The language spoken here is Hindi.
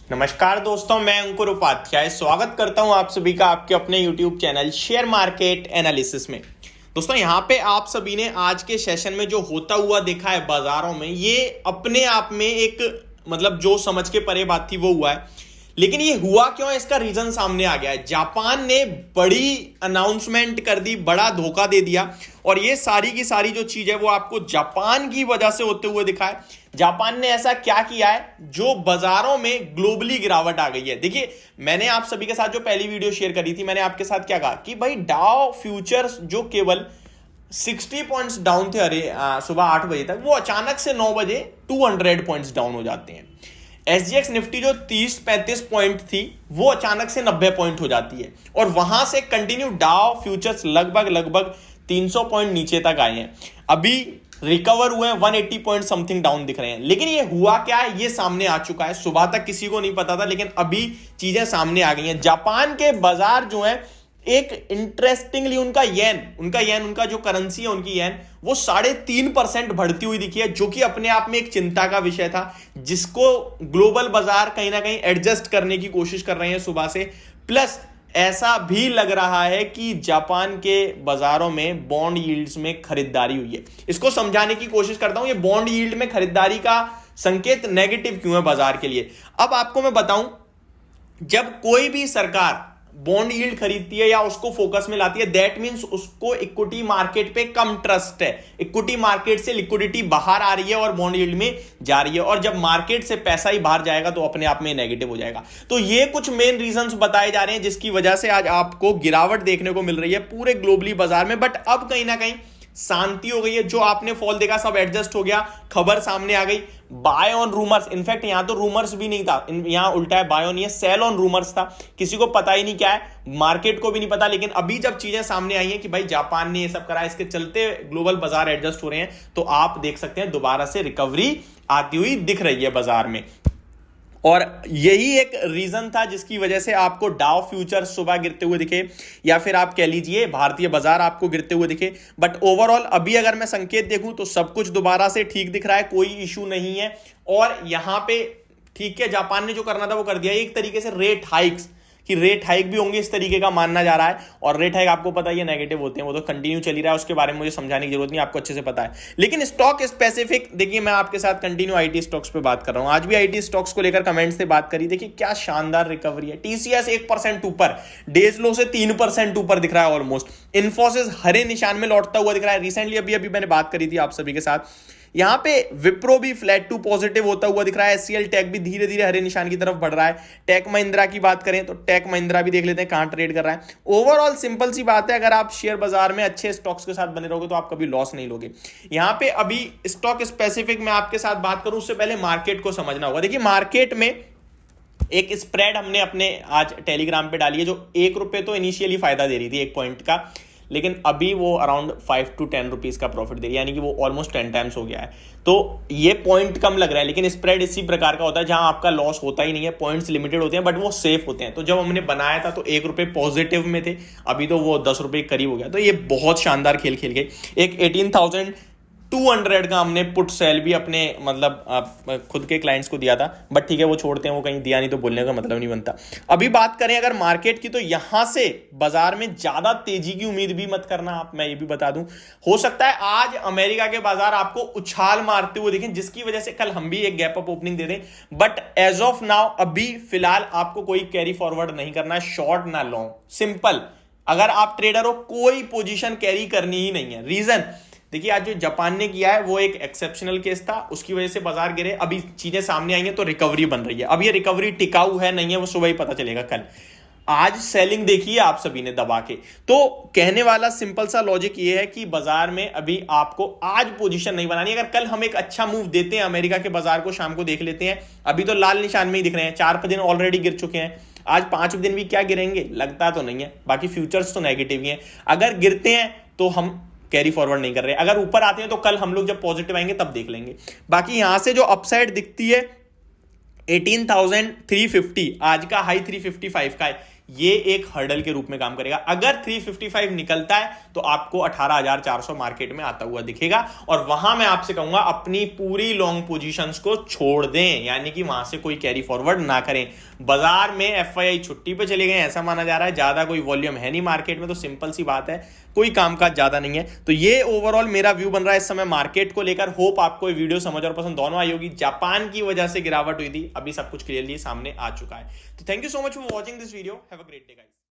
नमस्कार दोस्तों, मैं अंकुर उपाध्याय स्वागत करता हूं आप सभी का आपके अपने YouTube channel share market analysis में। दोस्तों यहां पे आप सभी ने आज के सेशन में जो होता हुआ देखा है बाजारों में, ये अपने आप में एक जो समझ के परे बात थी वो हुआ है। लेकिन ये हुआ क्यों है, इसका रीजन सामने आ गया है। जापान ने बड़ी अनाउंसमेंट कर दी, बड़ा धोखा दे दिया और ये सारी की सारी जो चीज है वो आपको जापान की वजह से होते हुए दिखा है। जापान ने ऐसा क्या किया है जो बाजारों में ग्लोबली गिरावट आ गई है। देखिए, मैंने आप सभी के साथ जो पहली वीडियो शेयर करी थी, मैंने आपके साथ क्या कहा कि भाई डाउ फ्यूचर्स जो केवल 60 पॉइंट्स डाउन थे सुबह 8 बजे तक, वो अचानक से 9 बजे 200 पॉइंट्स डाउन हो जाते हैं। एसजीएक्स निफ्टी जो 30-35 पॉइंट थी वो अचानक से 90 पॉइंट हो जाती है और वहां से कंटिन्यू डाउ फ्यूचर्स लगभग 300 पॉइंट नीचे तक आए हैं। अभी रिकवर हुए हैं, 180 पॉइंट समथिंग डाउन दिख रहे हैं। लेकिन ये हुआ क्या है, ये सामने आ चुका है। सुबह तक किसी को नहीं पता था, लेकिन अभी चीजें सामने आ गई हैं। जापान के बाजार जो है, एक इंटरेस्टिंगली उनका जो करेंसी है, उनकी येन, वो 3.5% बढ़ती हुई दिखी है, जो कि अपने आप में एक चिंता का विषय था, जिसको ग्लोबल बाजार कहीं ना कहीं एडजस्ट करने की कोशिश कर रहे हैं सुबह से। प्लस ऐसा भी लग रहा है कि जापान के बाजारों में बॉन्ड यील्ड्स में खरीदारी हुई है। इसको समझाने की कोशिश करता हूं, ये बॉन्ड यील्ड में खरीदारी का संकेत नेगेटिव क्यों है बाजार के लिए। अब आपको मैं बताऊं, जब कोई भी सरकार बॉन्ड यील्ड खरीदती है या उसको फोकस में लाती है, दैट मींस उसको इक्विटी मार्केट पे कम ट्रस्ट है। इक्विटी मार्केट से लिक्विडिटी बाहर आ रही है और बॉन्ड यील्ड में जा रही है, और जब मार्केट से पैसा ही बाहर जाएगा तो अपने आप में नेगेटिव हो जाएगा। तो ये कुछ मेन रीजंस बताए जा रहे हैं जिसकी वजह से आज आपको गिरावट देखने को मिल रही है पूरे ग्लोबली बाजार में। बट अब कहीं ना कहीं शांति हो गई है। जो आपने फॉल देखा सब एडजस्ट हो गया, खबर सामने आ गई। बाय ऑन रूमर्स, इनफैक्ट यहां तो रूमर्स भी नहीं था, यहां उल्टा है, बाय ऑन ये सेल ऑन रूमर्स था। किसी को पता ही नहीं क्या है, मार्केट को भी नहीं पता। लेकिन अभी जब चीजें सामने आई हैं कि भाई जापान ने ये सब करा, इसके चलते ग्लोबल बाजार एडजस्ट हो रहे हैं, तो आप देख सकते हैं दोबारा से रिकवरी आती हुई दिख रही है बाजार में। और यही एक रीजन था जिसकी वजह से आपको डाउ फ्यूचर सुबह गिरते हुए दिखे, या फिर आप कह लीजिए भारतीय बाजार आपको गिरते हुए दिखे। बट ओवरऑल अभी अगर मैं संकेत देखूं तो सब कुछ दोबारा से ठीक दिख रहा है, कोई इशू नहीं है। और यहां पे ठीक है, जापान ने जो करना था वो कर दिया। एक तरीके से रेट हाइक्स कि रेट हाइक भी होंगे इस तरीके का मानना जा रहा है, और रेट हाइक आपको पता है ये नेगेटिव होते हैं, वो तो कंटिन्यू चल ही रहा है, उसके बारे में मुझे समझाने की जरूरत नहीं, आपको अच्छे से पता है। लेकिन स्टॉक स्पेसिफिक देखिए, मैं आपके साथ कंटिन्यू आईटी स्टॉक्स पे बात कर रहा हूं। आज भी आईटी स्टॉक्स को लेकर कमेंट से बात करी, देखिए क्या शानदार रिकवरी है। टीसीएस 1% ऊपर, डेज लो से 3% ऊपर दिख रहा है ऑलमोस्ट। इन्फोसिस हरे निशान में लौटता हुआ दिख रहा है। रिसेंटली अभी मैंने बात करी थी आप सभी के साथ, यहां पे विप्रो भी फ्लैट टू पॉजिटिव होता हुआ दिख रहा है। एचसीएल टेक भी धीरे धीरे हरे निशान की तरफ बढ़ रहा है। टेक महिंद्रा की बात करें तो टेक महिंद्रा भी देख लेते हैं कहां ट्रेड कर रहा है। ओवरऑल सिंपल सी बात है, अगर आप शेयर बाजार में अच्छे स्टॉक्स के साथ बने रहोगे तो आप कभी लॉस नहीं लोगे। यहां पे अभी स्टॉक स्पेसिफिक मैं आपके साथ बात करूं, उससे पहले मार्केट को समझना होगा। देखिए, मार्केट में एक स्प्रेड हमने अपने आज टेलीग्राम पे डाली है, जो ₹1 तो इनिशियली फायदा दे रही थी 1 पॉइंट का, लेकिन अभी वो अराउंड 5 to 10 रुपीज का प्रॉफिट दे रही है, यानी कि वो ऑलमोस्ट 10 टाइम्स हो गया है। तो ये पॉइंट कम लग रहा है, लेकिन स्प्रेड इसी प्रकार का होता है जहां आपका लॉस होता ही नहीं है, पॉइंट्स लिमिटेड होते हैं बट वो सेफ होते हैं। तो जब हमने बनाया था तो ₹1 पॉजिटिव में थे, अभी तो वो ₹10 करीब हो गया। तो ये बहुत शानदार खेल खेल गए। एक 18,200 का हमने पुट सेल भी अपने खुद के क्लाइंट्स को दिया था, बट ठीक है वो छोड़ते हैं, वो कहीं दिया नहीं तो बोलने का मतलब नहीं बनता। अभी बात करें अगर मार्केट की, तो यहां से बाजार में ज्यादा तेजी की उम्मीद भी मत करना आप, मैं ये भी बता दूं। हो सकता है आज अमेरिका के बाजार आपको उछाल मारते हुए दिखें, जिसकी वजह से कल हम भी एक गैप अप ओपनिंग दे दें, बट एज ऑफ नाउ अभी फिलहाल आपको कोई कैरी फॉरवर्ड नहीं करना है, शॉर्ट ना लॉन्ग, सिंपल। अगर आप ट्रेडर हो, कोई पोजीशन कैरी करनी ही नहीं है। रीजन देखिए, आज जो जापान ने किया है वो एक एक्सेप्शनल केस था, उसकी वजह से बाजार गिरे। अभी चीजें सामने आई हैं तो रिकवरी बन रही है। अब ये रिकवरी टिकाऊ है नहीं है वो सुबह ही पता चलेगा कल। आज सेलिंग देखी है आप सभी ने दबा के। तो कहने वाला सिंपल सा लॉजिक ये है कि बाजार में अभी आपको आज पोजीशन नहीं बनानी। अगर कल हम एक अच्छा मूव देते हैं अमेरिका के बाजार को, शाम को देख लेते हैं, अभी तो लाल निशान में ही दिख रहे हैं, 4 दिन ऑलरेडी गिर चुके हैं। आज 5 दिन भी क्या गिरेंगे लगता तो नहीं है, बाकी फ्यूचर्स तो नेगेटिव ही हैं। अगर गिरते हैं तो हम कैरी फॉरवर्ड नहीं कर रहे, अगर ऊपर आते हैं तो कल हम लोग जब पॉजिटिव आएंगे तब देख लेंगे। बाकी यहां से जो अपसाइड दिखती है 18,350, आज का हाई 355 का है, ये एक हर्डल के रूप में काम करेगा। अगर 355 निकलता है तो आपको 18,400 मार्केट में आता हुआ दिखेगा और वहां मैं आपसे कहूंगा अपनी पूरी लॉन्ग पोजीशंस को छोड़ दें, यानी कि वहां से कोई कैरी फॉरवर्ड ना करें। बाजार में एफआईआई छुट्टी पे चले गए ऐसा माना जा रहा है, ज्यादा कोई वॉल्यूम है नहीं मार्केट में, तो सिंपल सी बात है कोई कामकाज ज्यादा नहीं है। तो ये ओवरऑल मेरा व्यू बन रहा है इस समय मार्केट को लेकर। होप आपको ये वीडियो समझ और पसंद दोनों आई होगी। जापान की वजह से गिरावट हुई थी, अभी सब कुछ क्लियरली सामने आ चुका है। तो thank you so much for watching this video. Have a great day guys.